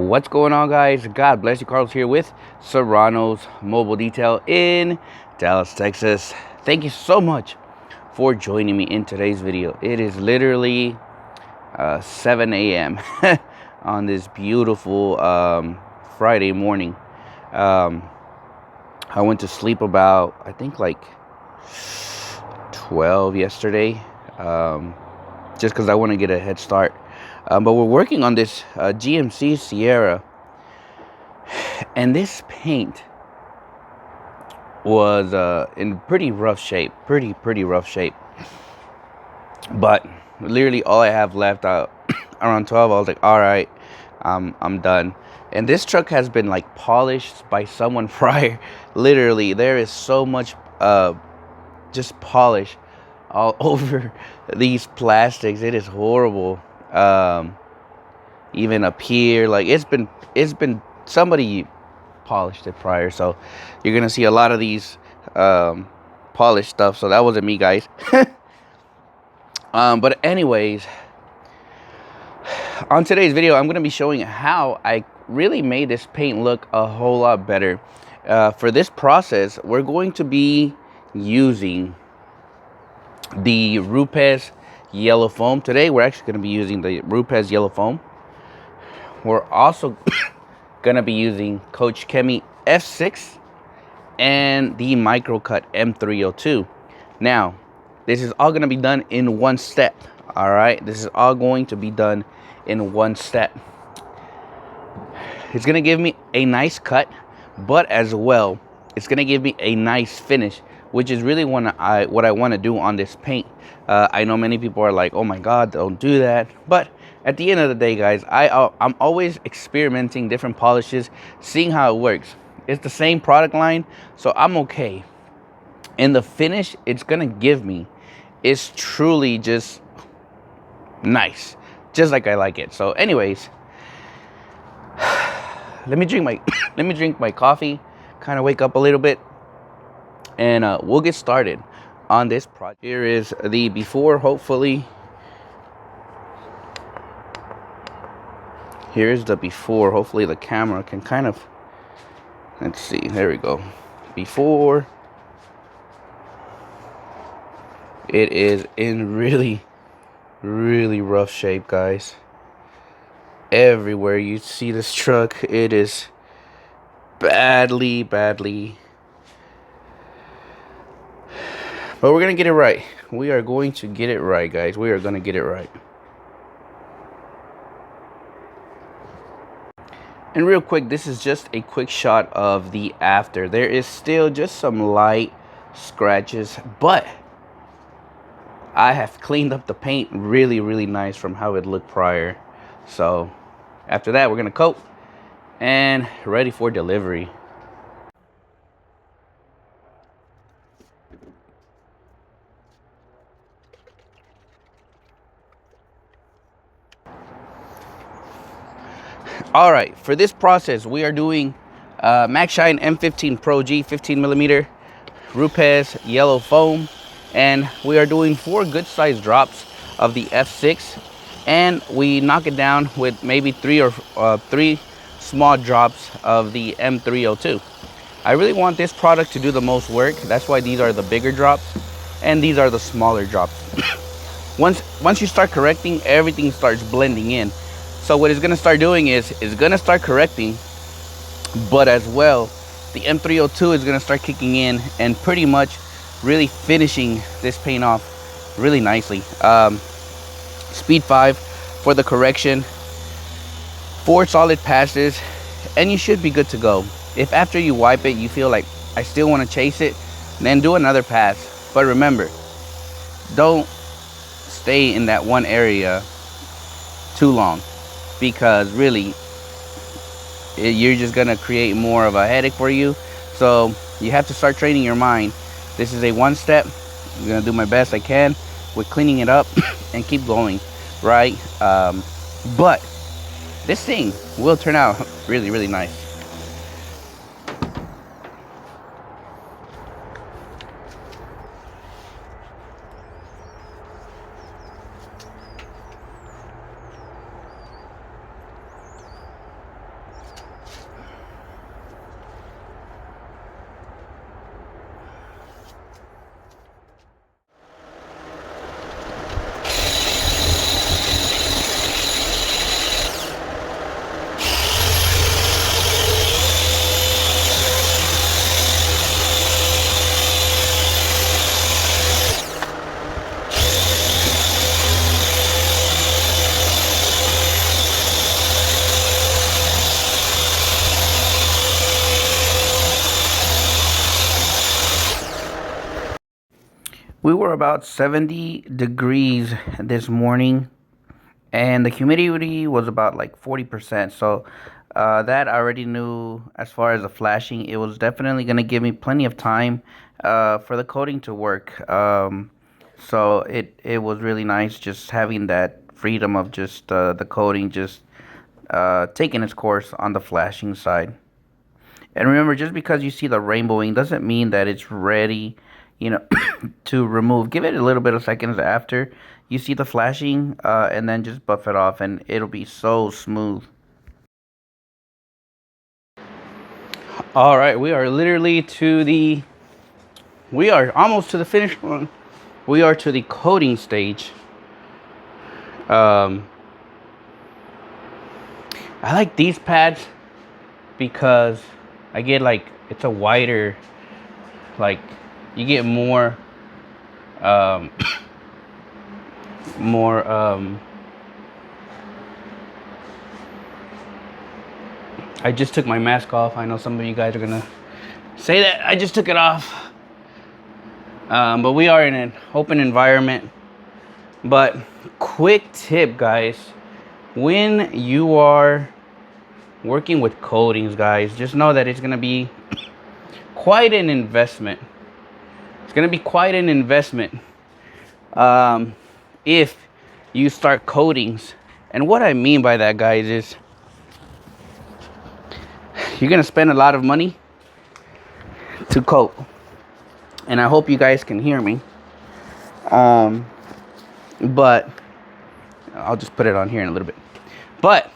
What's going on, guys? God bless you. Carlos here with Serrano's Mobile Detail in Dallas, Texas. Thank you so much for joining me in today's video. It is literally 7 a.m. on this beautiful Friday morning. I went to sleep about, I think, like 12 yesterday, just because I want to get a head start. But we're working on this GMC Sierra, and this paint was in pretty rough shape, pretty rough shape. But literally all I have left around 12, I was like, all right, I'm done. And this truck has been like polished by someone prior. Literally, there is so much just polish all over these plastics. It is horrible. Even up here, like it's been somebody polished it prior, so you're gonna see a lot of these polished stuff. So that wasn't me, guys. But anyways, on today's video, I'm gonna be showing how I really made this paint look a whole lot better. For this process, we're going to be using the Rupes yellow foam. Today we're actually going to be using the Rupes yellow foam. We're also going to be using welocme F6 and the microcut M302. Now, this is all going to be done in one step. All right, this is all going to be done in one step. It's going to give me a nice cut, but as well, it's going to give me a nice finish, which is really what I want to do on this paint. I know many people are like, oh my God, don't do that. But at the end of the day, guys, I'm always experimenting different polishes, seeing how it works. It's the same product line, so I'm okay. And the finish it's going to give me is truly just nice, just like I like it. So anyways, let me drink my coffee, kind of wake up a little bit, and we'll get started on this project. Here is the before. Hopefully, here's the before. Hopefully the camera can kind of, let's see, there we go. Before. It is in really rough shape, guys. Everywhere you see this truck, it is badly. But we're gonna get it right. We are going to get it right, guys. We are gonna get it right. And real quick, this is just a quick shot of the after. There is still just some light scratches, but I have cleaned up the paint really nice from how it looked prior. So after that, we're gonna coat and ready for delivery. All right, for this process, we are doing Max Shine M15 Pro G 15 millimeter Rupes yellow foam, and we are doing 4 good sized drops of the F6, and we knock it down with maybe 3 small drops of the M302. I really want this product to do the most work. That's why these are the bigger drops and these are the smaller drops. Once you start correcting, everything starts blending in. So what it's gonna start doing is it's gonna start correcting, but as well, the M302 is gonna start kicking in and pretty much really finishing this paint off really nicely. Speed 5 for the correction, 4 solid passes, and you should be good to go. If after you wipe it, you feel like I still wanna chase it, then do another pass. But remember, don't stay in that one area too long, because really you're just gonna create more of a headache for you. So you have to start training your mind. This is a one step. I'm gonna do my best I can with cleaning it up and keep going, right? But this thing will turn out really nice. We were about 70 degrees this morning, and the humidity was about like 40%. So that I already knew. As far as the flashing, it was definitely going to give me plenty of time for the coating to work. So it was really nice just having that freedom of just the coating just taking its course on the flashing side. And remember, just because you see the rainbowing doesn't mean that it's ready, you know, to remove. Give it a little bit of seconds after you see the flashing, and then just buff it off, and it'll be so smooth. All right, we are almost to the finish line. We are to the coating stage. Um, I like these pads because I get like it's a wider, like you get more, um, more. I just took my mask off. I know some of you guys are gonna say that I just took it off, but we are in an open environment. But quick tip, guys, when you are working with coatings, guys, just know that it's gonna be quite an investment. It's gonna be quite an investment if you start coatings. And what I mean by that, guys, is you're gonna spend a lot of money to coat. And I hope you guys can hear me. But I'll just put it on here in a little bit. But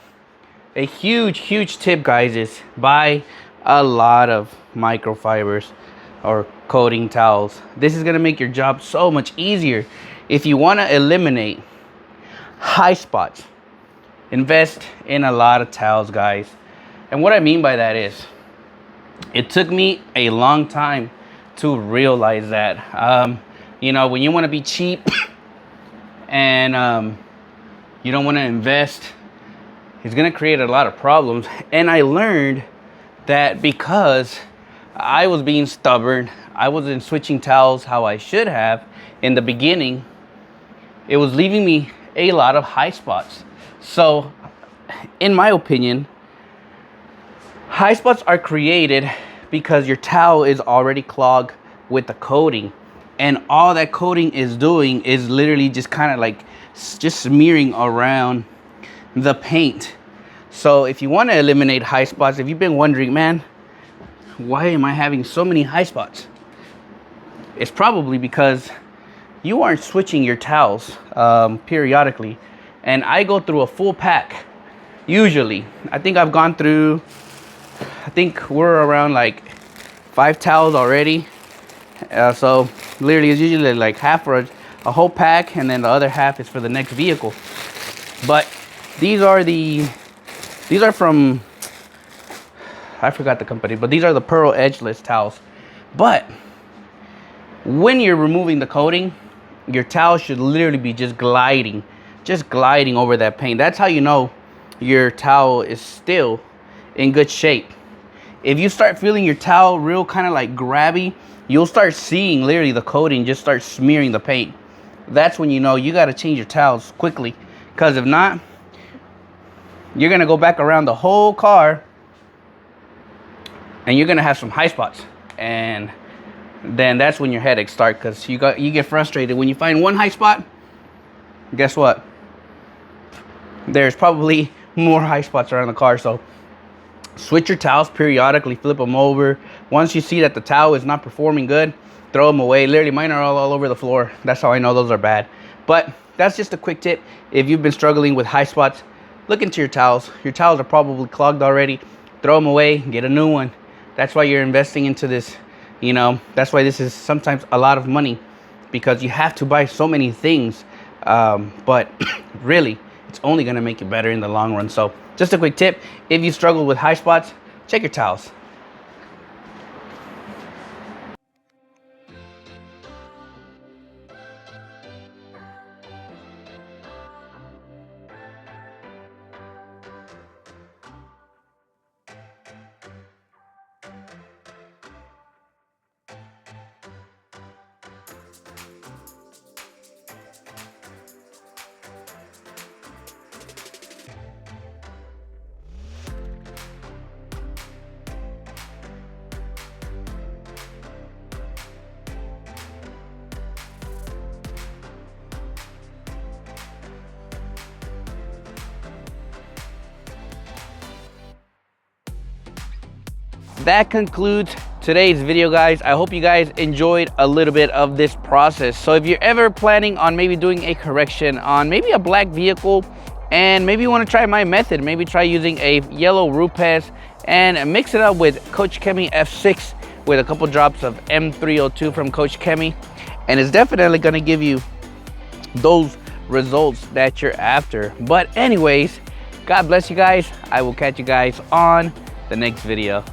a huge tip, guys, is buy a lot of microfibers or coating towels. This is gonna make your job so much easier. If you want to eliminate high spots, invest in a lot of towels, guys. And what I mean by that is, it took me a long time to realize that. You know, when you want to be cheap and you don't want to invest, it's going to create a lot of problems. And I learned that because I was being stubborn, I wasn't switching towels how I should have in the beginning, it was leaving me a lot of high spots. So, in my opinion, high spots are created because your towel is already clogged with the coating. And all that coating is doing is literally just kind of like just smearing around the paint. So if you want to eliminate high spots, if you've been wondering, man, why am I having so many high spots? It's probably because you aren't switching your towels periodically. And I go through a full pack usually. I think we're around like 5 towels already. So literally it's usually like half for a whole pack, and then the other half is for the next vehicle. But these are from, I forgot the company, but these are the Pearl Edgeless towels. But when you're removing the coating, your towel should literally be just gliding over that paint. That's how you know your towel is still in good shape. If you start feeling your towel real kind of like grabby, you'll start seeing literally the coating just start smearing the paint. That's when you know you got to change your towels quickly, because if not, you're going to go back around the whole car and you're going to have some high spots. And then that's when your headaches start, because you get frustrated when you find one high spot. Guess what? There's probably more high spots around the car. So switch your towels periodically, flip them over. Once you see that the towel is not performing good, throw them away. Literally, mine are all over the floor. That's how I know those are bad. But that's just a quick tip. If you've been struggling with high spots, look into your towels. Your towels are probably clogged already. Throw them away, get a new one. That's why you're investing into this. You know, that's why this is sometimes a lot of money, because you have to buy so many things. But really, it's only going to make you better in the long run. So just a quick tip. If you struggle with high spots, check your towels. that concludes today's video, guys. I hope you guys enjoyed a little bit of this process. So if you're ever planning on maybe doing a correction on maybe a black vehicle, and maybe you want to try my method, maybe try using a yellow Rupes and mix it up with Coach Chemi F6 with a couple drops of M302 from Coach Chemi, and it's definitely going to give you those results that you're after. But anyways, God bless you guys. I will catch you guys on the next video.